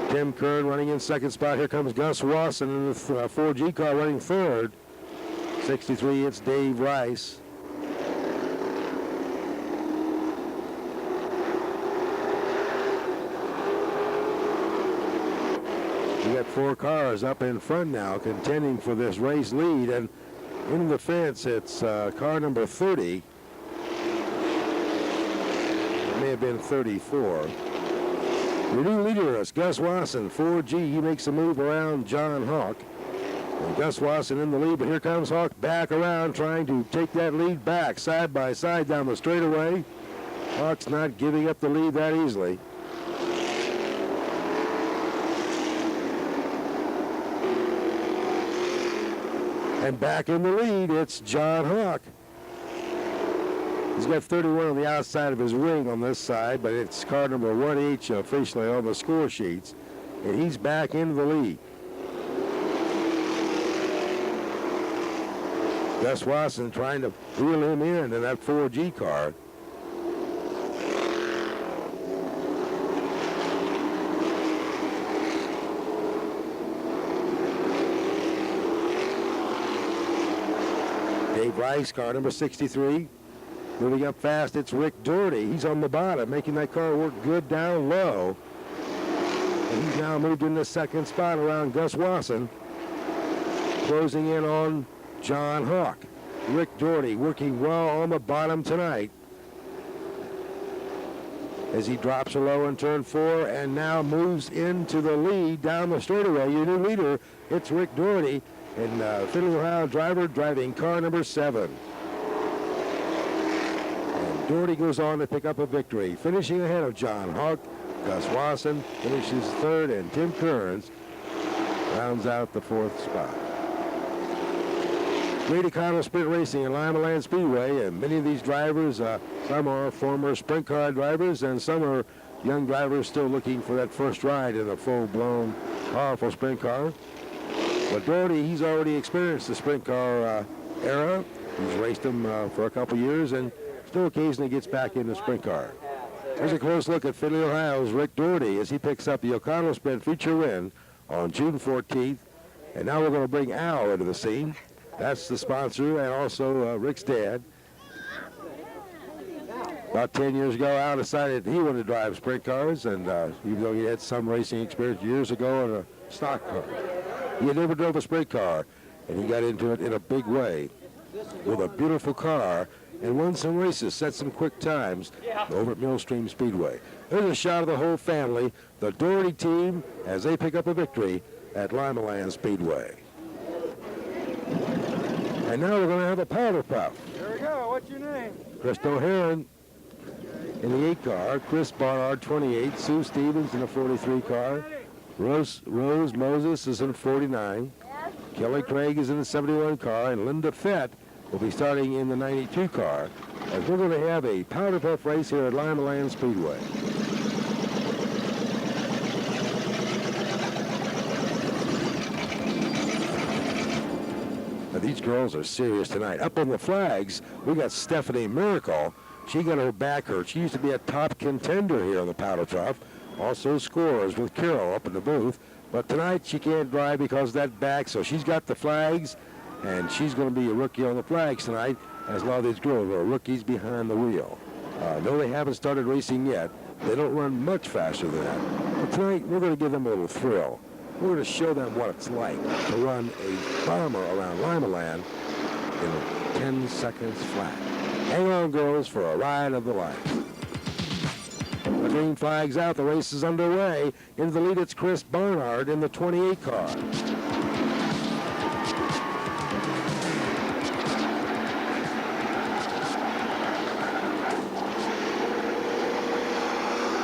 Tim Kern running in second spot. Here comes Gus Wasson in the 4G car running third. 63, it's Dave Rice. We got 4 cars up in front now contending for this race lead, and in the fence, it's car number 30. It may have been 34. Your new leader is Gus Wasson, 4G. He makes a move around John Hawk. And Gus Wasson in the lead, but here comes Hawk back around trying to take that lead back side by side down the straightaway. Hawk's not giving up the lead that easily. And back in the lead, it's John Hawk. He's got 31 on the outside of his wing on this side, but it's car number 1H officially on the score sheets. And he's back into the lead. Gus Wasson trying to reel him in that 4G car. Dave Rice, car number 63. Moving up fast, it's Rick Doherty. He's on the bottom, making that car work good down low. And he's now moved in the second spot around Gus Wasson. Closing in on John Hawk. Rick Doherty working well on the bottom tonight. As he drops low in turn 4 and now moves into the lead down the straightaway. Your new leader, it's Rick Doherty. And Findlay, Ohio driver driving car number 7. And Doherty goes on to pick up a victory, finishing ahead of John Hawk. Gus Wasson finishes 3rd, and Tim Kearns rounds out the 4th spot. Great Econo Sprint Racing at Limaland Speedway, and many of these drivers, some are former sprint car drivers, and some are young drivers still looking for that first ride in a full-blown, powerful sprint car. But Doherty, he's already experienced the sprint car era. He's raced them for a couple years and still occasionally gets back in the sprint car. Here's a close look at Findlay, Ohio's Rick Doherty as he picks up the Econo Sprint feature win on June 14th. And now we're going to bring Al into the scene. That's the sponsor and also Rick's dad. About 10 years ago, Al decided he wanted to drive sprint cars, and even though he had some racing experience years ago in a stock car, he had never drove a sprint car, and he got into it in a big way with a beautiful car and won some races, set some quick times over at Millstream Speedway. There's a shot of the whole family, the Doherty team, as they pick up a victory at Limaland Speedway. And now we're going to have a powder puff. Here we go. What's your name? Chris O'Haron in the 8 car, Chris Barnard 28, Sue Stevens in the 43 car, Rose Moses is in 49, Kelly Craig is in the 71 car, and Linda Fett will be starting in the 92 car, as we're going to have a powder puff race here at Limaland Speedway. Now, these girls are serious tonight. Up on the flags, we got Stephanie Miracle. She got her back hurt. She used to be a top contender here on the powder puff. Also scores with Carol up in the booth. But tonight she can't drive because of that back, so she's got the flags, and she's going to be a rookie on the flags tonight, as a lot of these girls are rookies behind the wheel. No, they haven't started racing yet. They don't run much faster than that. But tonight, we're going to give them a little thrill. We're going to show them what it's like to run a bomber around Limaland in 10 seconds flat. Hang on, girls, for a ride of the life. The green flag's out. The race is underway. Into the lead, it's Chris Barnard in the 28 car.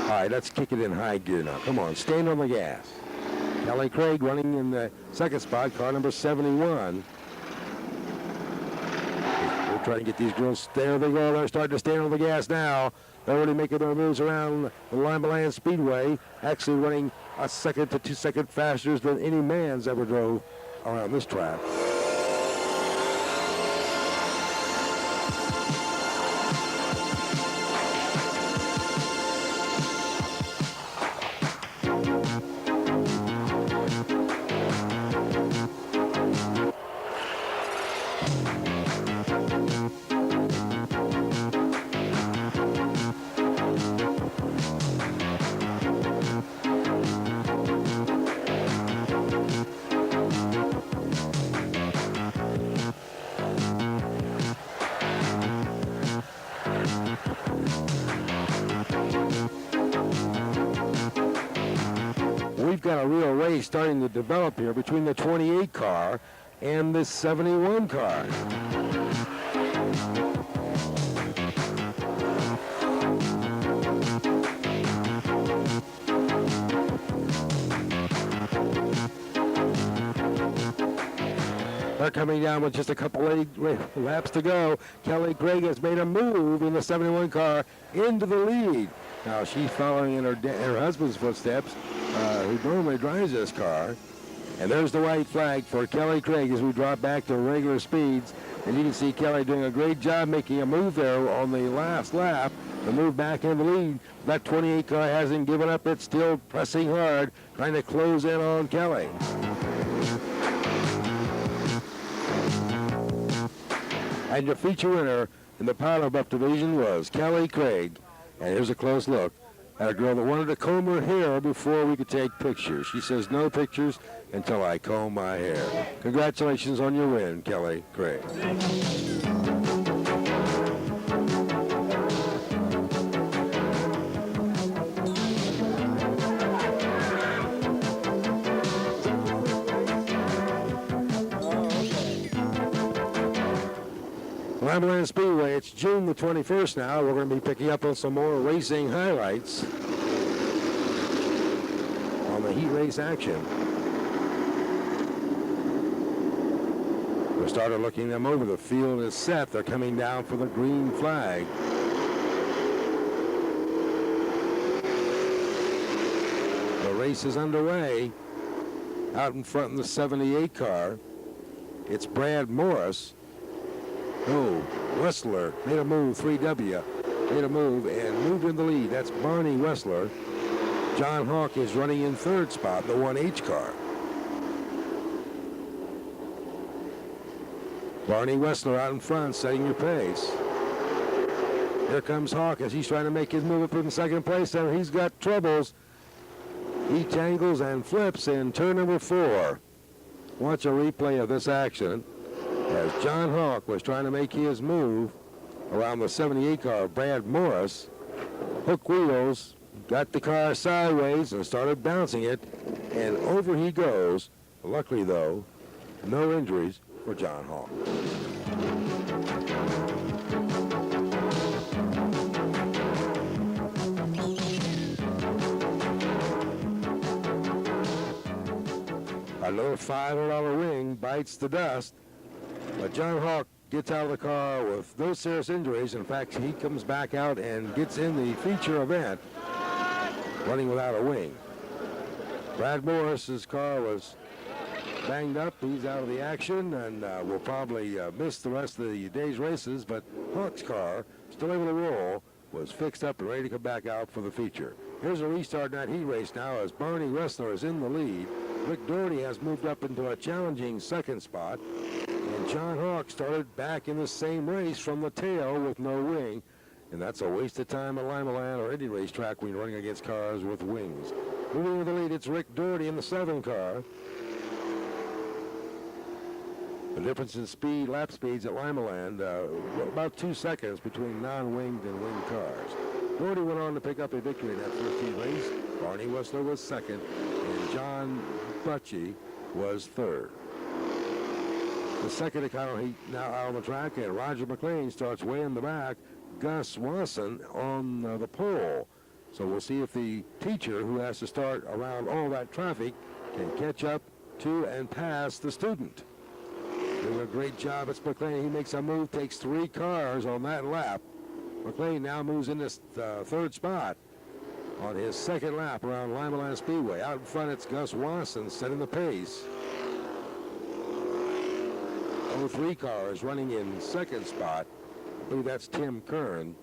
All right, let's kick it in high gear now. Come on, stand on the gas. Kelly Craig running in the second spot, car number 71. We're trying to get these girls, there they go, they're starting to stand on the gas now. They're already making their moves around the Limaland Speedway, actually running a 1 to 2 seconds faster than any man's ever drove around this track. We've got a real race starting to develop here between the 28 car and the 71 car. They're coming down with just a couple laps to go. Kelly Craig has made a move in the 71 car into the lead. Now she's following in her husband's footsteps, who normally drives this car. And there's the white flag for Kelly Craig as we drop back to regular speeds. And you can see Kelly doing a great job making a move there on the last lap. The move back in the lead. That 28 car hasn't given up. It's still pressing hard, trying to close in on Kelly. And your feature winner in the Power Buff division was Kelly Craig. And here's a close look at a girl that wanted to comb her hair before we could take pictures. She says, no pictures until I comb my hair. Congratulations on your win, Kelly Craig. Limaland Speedway, it's June the 21st now. We're going to be picking up on some more racing highlights on the heat race action. We started looking them over. The field is set. They're coming down for the green flag. The race is underway. Out in front in the 78 car, it's Brad Morris. Oh, Wessler made a move, 3W, made a move and moved in the lead. That's Barney Wessler. John Hawk is running in third spot, the 1H car. Barney Wessler out in front, setting your pace. Here comes Hawk as he's trying to make his move up in second place, and he's got troubles. He tangles and flips in turn number 4. Watch a replay of this action as John Hawk was trying to make his move around the 78 car. Brad Morris hook wheels, got the car sideways and started bouncing it, and over he goes. Luckily, though, no injuries for John Hawk. Another $500 wing bites the dust. But John Hawk gets out of the car with no serious injuries. In fact, he comes back out and gets in the feature event, running without a wing. Brad Morris's car was banged up. He's out of the action and will probably miss the rest of the day's races. But Hawk's car, still able to roll, was fixed up and ready to come back out for the feature. Here's a restart in that heat race now as Barney Wessler is in the lead. Rick Doherty has moved up into a challenging second spot. And John Hawk started back in the same race from the tail with no wing. And that's a waste of time at Limaland or any racetrack when you're running against cars with wings. Moving with the lead, it's Rick Doherty in the 7 car. The difference in speed, lap speeds at Limaland, about 2 seconds between non-winged and winged cars. Doherty went on to pick up a victory in that first heat race. Barney Wessler was second, and John Butchie was third. The second econo heat now out on the track, and Roger McLean starts way in the back. Gus Wasson on the pole. So we'll see if the teacher, who has to start around all that traffic, can catch up to and pass the student. Doing a great job. It's McLean. He makes a move, takes 3 cars on that lap. McLean now moves in this third spot on his second lap around Limaland Speedway. Out in front, it's Gus Wasson setting the pace. 03 cars running in second spot. I believe that's Tim Kern.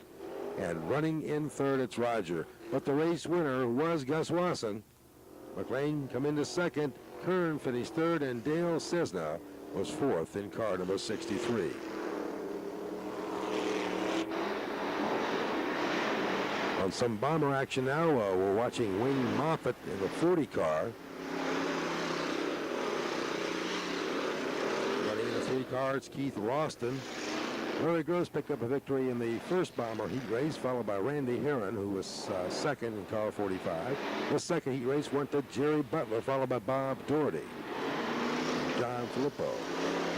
And running in third, it's Roger. But the race winner was Gus Wasson. McLean come into second. Kern finished third, and Dale Cisna was fourth in car number 63. On some bomber action now, we're watching Wayne Moffitt in the 40 car. Running in the 3 cars, Keith Ralston. Larry Gross picked up a victory in the first bomber heat race, followed by Randy Heron, who was second in car 45. The second heat race went to Jerry Butler, followed by Bob Doherty. John Filippo.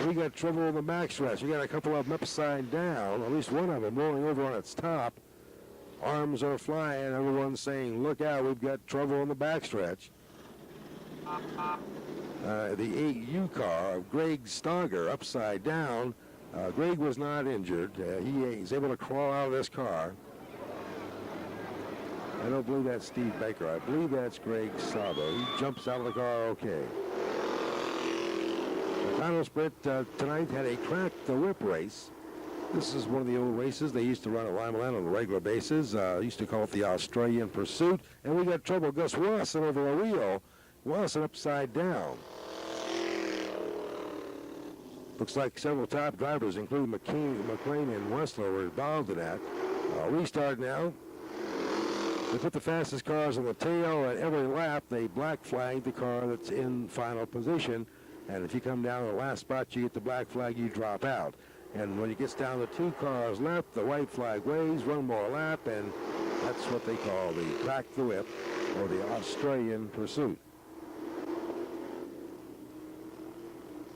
We got trouble on the backstretch. We got a couple of them upside down, at least one of them rolling over on its top. Arms are flying. Everyone's saying, look out, we've got trouble on the backstretch. The 8U car of Greg Stogger upside down. Greg was not injured. He's able to crawl out of this car. I don't believe that's Steve Baker. I believe that's Greg Sabo. He jumps out of the car okay. The final sprint tonight had a crack the whip race. This is one of the old races they used to run at Limaland on a regular basis. Used to call it the Australian Pursuit. And we got trouble. Gus Wilson over a wheel. Wilson upside down. Looks like several top drivers, including McLean and Wessler, were involved in that. Restart now. They put the fastest cars on the tail. At every lap, they black flag the car that's in final position. And if you come down to the last spot, you get the black flag, you drop out. And when it gets down to 2 cars left, the white flag waves, one more lap, and that's what they call the crack the whip, or the Australian Pursuit.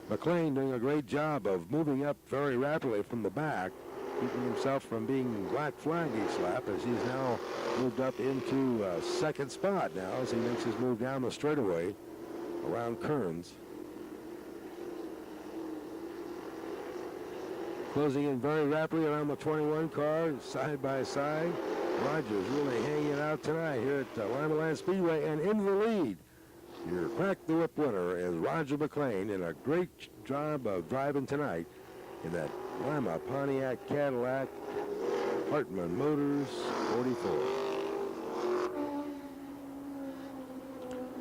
McLean doing a great job of moving up very rapidly from the back, keeping himself from being black flagged each lap, as he's now moved up into second spot now as he makes his move down the straightaway around Kearns. Closing in very rapidly around the 21 car, side by side. Rogers really hanging out tonight here at Limaland Speedway, and into the lead. Your crack the whip winner is Roger McLean, in a great job of driving tonight in that Lima Pontiac Cadillac Hartman Motors 44.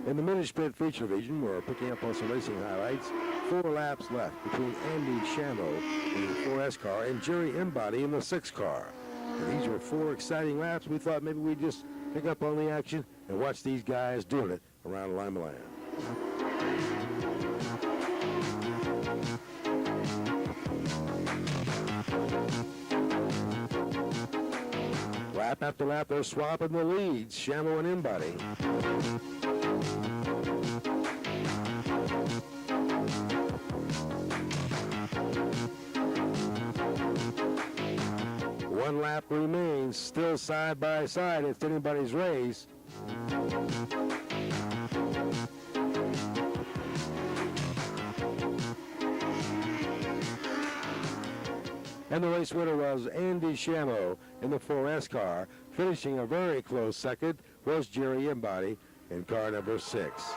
In the mini sprint feature division, we're picking up on some racing highlights. 4 laps left between Andy Shamo in the 4S car and Jerry Embody in the 6 car. And these are 4 exciting laps. We thought maybe we'd just pick up on the action and watch these guys doing it around Limaland. Lap after lap, they're swapping the leads, Shamo and Embody. One lap remains, still side by side. It's anybody's race. And the race winner was Andy Shamo in the 4S car. Finishing a very close second was Jerry Embody in car number 6.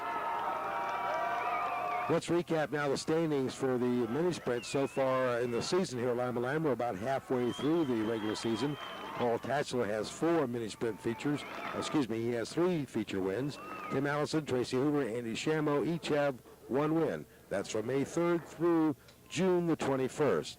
Let's recap now the standings for the mini sprint so far in the season here at Limaland. We're about halfway through the regular season. Paul Tatchler has 4 mini sprint features. He has 3 feature wins. Tim Allison, Tracy Hoover, and Andy Shamo each have 1 win. That's from May 3rd through June the 21st.